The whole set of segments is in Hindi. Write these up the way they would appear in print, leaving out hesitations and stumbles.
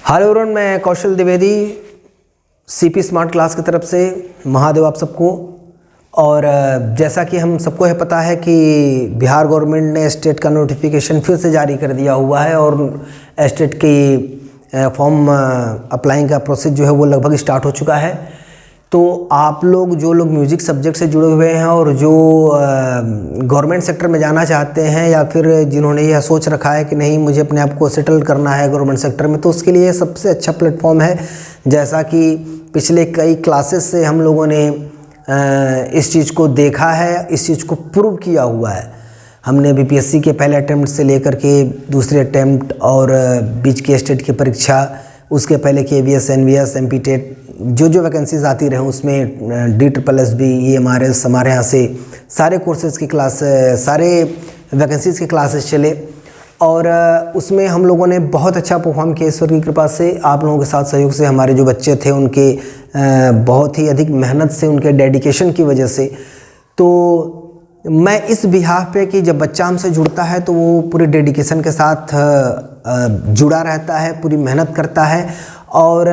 हेलो एवरीवन, मैं कौशल द्विवेदी सीपी स्मार्ट क्लास की तरफ से महादेव आप सबको। और जैसा कि हम सबको है पता है कि बिहार गवर्नमेंट ने स्टेट का नोटिफिकेशन फिर से जारी कर दिया हुआ है और स्टेट की फॉर्म अप्लाइंग का प्रोसेस जो है वो लगभग स्टार्ट हो चुका है। तो आप लोग जो लोग म्यूज़िक सब्जेक्ट से जुड़े हुए हैं और जो गवर्नमेंट सेक्टर में जाना चाहते हैं या फिर जिन्होंने यह सोच रखा है कि नहीं मुझे अपने आप को सेटल करना है गवर्नमेंट सेक्टर में, तो उसके लिए सबसे अच्छा प्लेटफॉर्म है। जैसा कि पिछले कई क्लासेस से हम लोगों ने इस चीज़ को देखा है, इस चीज़ को प्रूव किया हुआ है। हमने बीपीएससी के पहले अटैम्प्ट से लेकर के दूसरे अटैम्प्ट और बीच की स्टेट की परीक्षा, उसके पहले के एवीएस, एनवीएस, एमपी टेट, जो वैकेंसीज आती रहे उसमें DSSB, EMRS, हमारे यहाँ से सारे कोर्सेज़ की क्लास, सारे वैकेंसीज़ के क्लासेस चले और उसमें हम लोगों ने बहुत अच्छा परफॉर्म किया। ईश्वर की कृपा से, आप लोगों के साथ सहयोग से, हमारे जो बच्चे थे उनके बहुत ही अधिक मेहनत से, उनके डेडिकेशन की वजह से। तो मैं इस बिहाफ पे कि जब बच्चा हमसे जुड़ता है तो वो पूरे डेडिकेशन के साथ जुड़ा रहता है, पूरी मेहनत करता है। और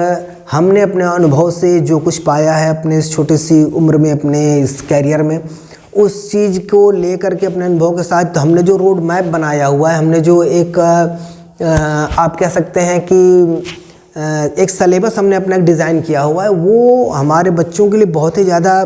हमने अपने अनुभव से जो कुछ पाया है अपने इस छोटी सी उम्र में, अपने इस कैरियर में, उस चीज़ को लेकर के अपने अनुभव के साथ हमने जो रोड मैप बनाया हुआ है, हमने जो एक आप कह सकते हैं कि एक सिलेबस हमने अपना एक डिज़ाइन किया हुआ है, वो हमारे बच्चों के लिए बहुत ही ज़्यादा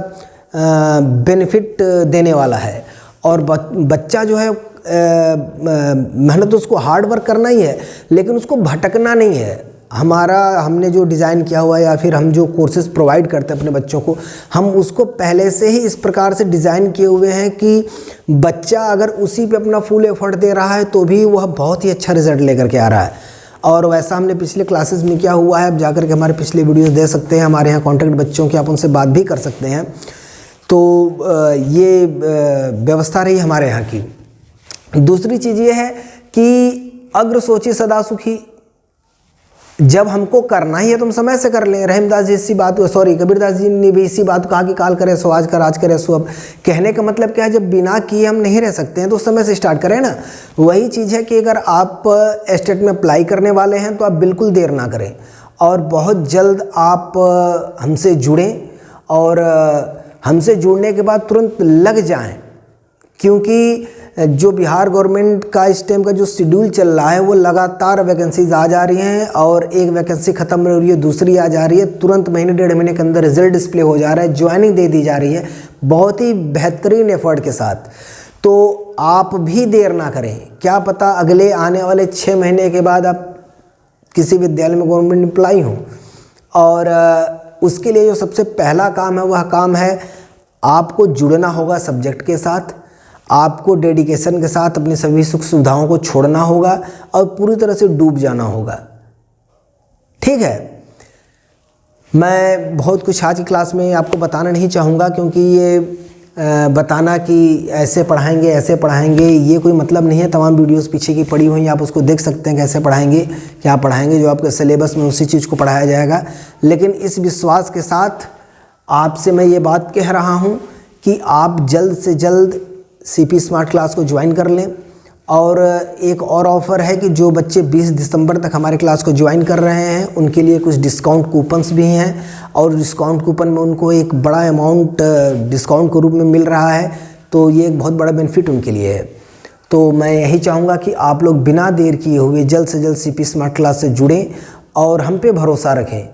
बेनिफिट देने वाला है। और बच्चा जो है मेहनत तो उसको हार्ड वर्क करना ही है, लेकिन उसको भटकना नहीं है। हमने जो डिज़ाइन किया हुआ है या फिर हम जो कोर्सेज़ प्रोवाइड करते हैं अपने बच्चों को, हम उसको पहले से ही इस प्रकार से डिज़ाइन किए हुए हैं कि बच्चा अगर उसी पे अपना फुल एफर्ट दे रहा है तो भी वह बहुत ही अच्छा रिजल्ट लेकर के आ रहा है। और वैसा हमने पिछले क्लासेस में किया हुआ है। आप जाकर के हमारे पिछले वीडियोस दे सकते हैं, हमारे यहाँ कॉन्टैक्ट बच्चों के, आप उनसे बात भी कर सकते हैं। तो ये व्यवस्था रही हमारे यहाँ की। दूसरी चीज़ ये है कि अग्र सोची सदा सुखी। जब हमको करना ही है तो हम समय से कर लें। रहीमदास जी इसी बात, कबीरदास जी ने भी इसी बात को कहा कि काल करे सो आज कर, आज करे सो अब। कहने का मतलब क्या है, जब बिना किए हम नहीं रह सकते हैं तो उस समय से स्टार्ट करें ना। वही चीज़ है कि अगर आप स्टेट में अप्लाई करने वाले हैं तो आप बिल्कुल देर ना करें और बहुत जल्द आप हमसे जुड़ें और हमसे जुड़ने के बाद तुरंत लग जाएं, क्योंकि जो बिहार गवर्नमेंट का इस टाइम का जो शेड्यूल चल रहा है वो लगातार वैकेंसीज आ जा रही हैं और एक वैकेंसी ख़त्म हो रही है, दूसरी आ जा रही है, तुरंत महीने डेढ़ महीने के अंदर रिजल्ट डिस्प्ले हो जा रहा है, ज्वाइनिंग दे दी जा रही है बहुत ही बेहतरीन एफर्ट के साथ। तो आप भी देर ना करें। क्या पता अगले आने वाले 6 महीने के बाद आप किसी विद्यालय में गवर्नमेंट एम्प्लॉई हों। और उसके लिए जो सबसे पहला काम है वह काम है आपको जुड़ना होगा सब्जेक्ट के साथ, आपको डेडिकेशन के साथ अपनी सभी सुख सुविधाओं को छोड़ना होगा और पूरी तरह से डूब जाना होगा। ठीक है, मैं बहुत कुछ आज की क्लास में आपको बताना नहीं चाहूँगा, क्योंकि ये बताना कि ऐसे पढ़ाएंगे ऐसे पढ़ाएंगे ये कोई मतलब नहीं है। तमाम वीडियोस पीछे की पड़ी हुई हैं, आप उसको देख सकते हैं कैसे पढ़ाएंगे, क्या पढ़ाएंगे, जो आपके सिलेबस में उसी चीज़ को पढ़ाया जाएगा। लेकिन इस विश्वास के साथ आपसे मैं ये बात कह रहा हूँ कि आप जल्द से जल्द सीपी स्मार्ट क्लास को ज्वाइन कर लें। और एक और ऑफ़र है कि जो बच्चे 20 दिसंबर तक हमारे क्लास को ज्वाइन कर रहे हैं उनके लिए कुछ डिस्काउंट कूपन्स भी हैं और डिस्काउंट कूपन में उनको एक बड़ा अमाउंट डिस्काउंट के रूप में मिल रहा है। तो ये एक बहुत बड़ा बेनिफिट उनके लिए है। तो मैं यही चाहूँगा कि आप लोग बिना देर किए हुए जल्द से जल्द सीपी स्मार्ट क्लास से जुड़ें और हम पे भरोसा रखें।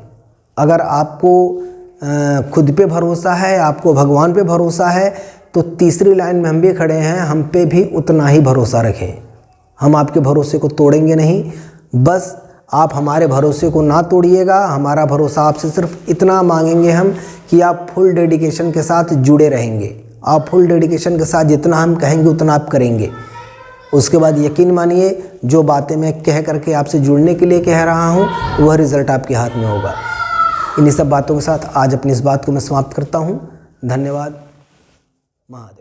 अगर आपको खुद पे भरोसा है, आपको भगवान पे भरोसा है, तो तीसरी लाइन में हम भी खड़े हैं, हम पे भी उतना ही भरोसा रखें। हम आपके भरोसे को तोड़ेंगे नहीं, बस आप हमारे भरोसे को ना तोड़िएगा। हमारा भरोसा आपसे सिर्फ इतना मांगेंगे हम कि आप फुल डेडिकेशन के साथ जुड़े रहेंगे। आप फुल डेडिकेशन के साथ जितना हम कहेंगे उतना आप करेंगे। उसके बाद यकीन मानिए, जो बातें मैं कह करके आपसे जुड़ने के लिए कह रहा हूँ वह रिज़ल्ट आपके हाथ में होगा। इन्हीं सब बातों के साथ आज अपनी इस बात को मैं समाप्त करता हूँ। धन्यवाद। महादेव।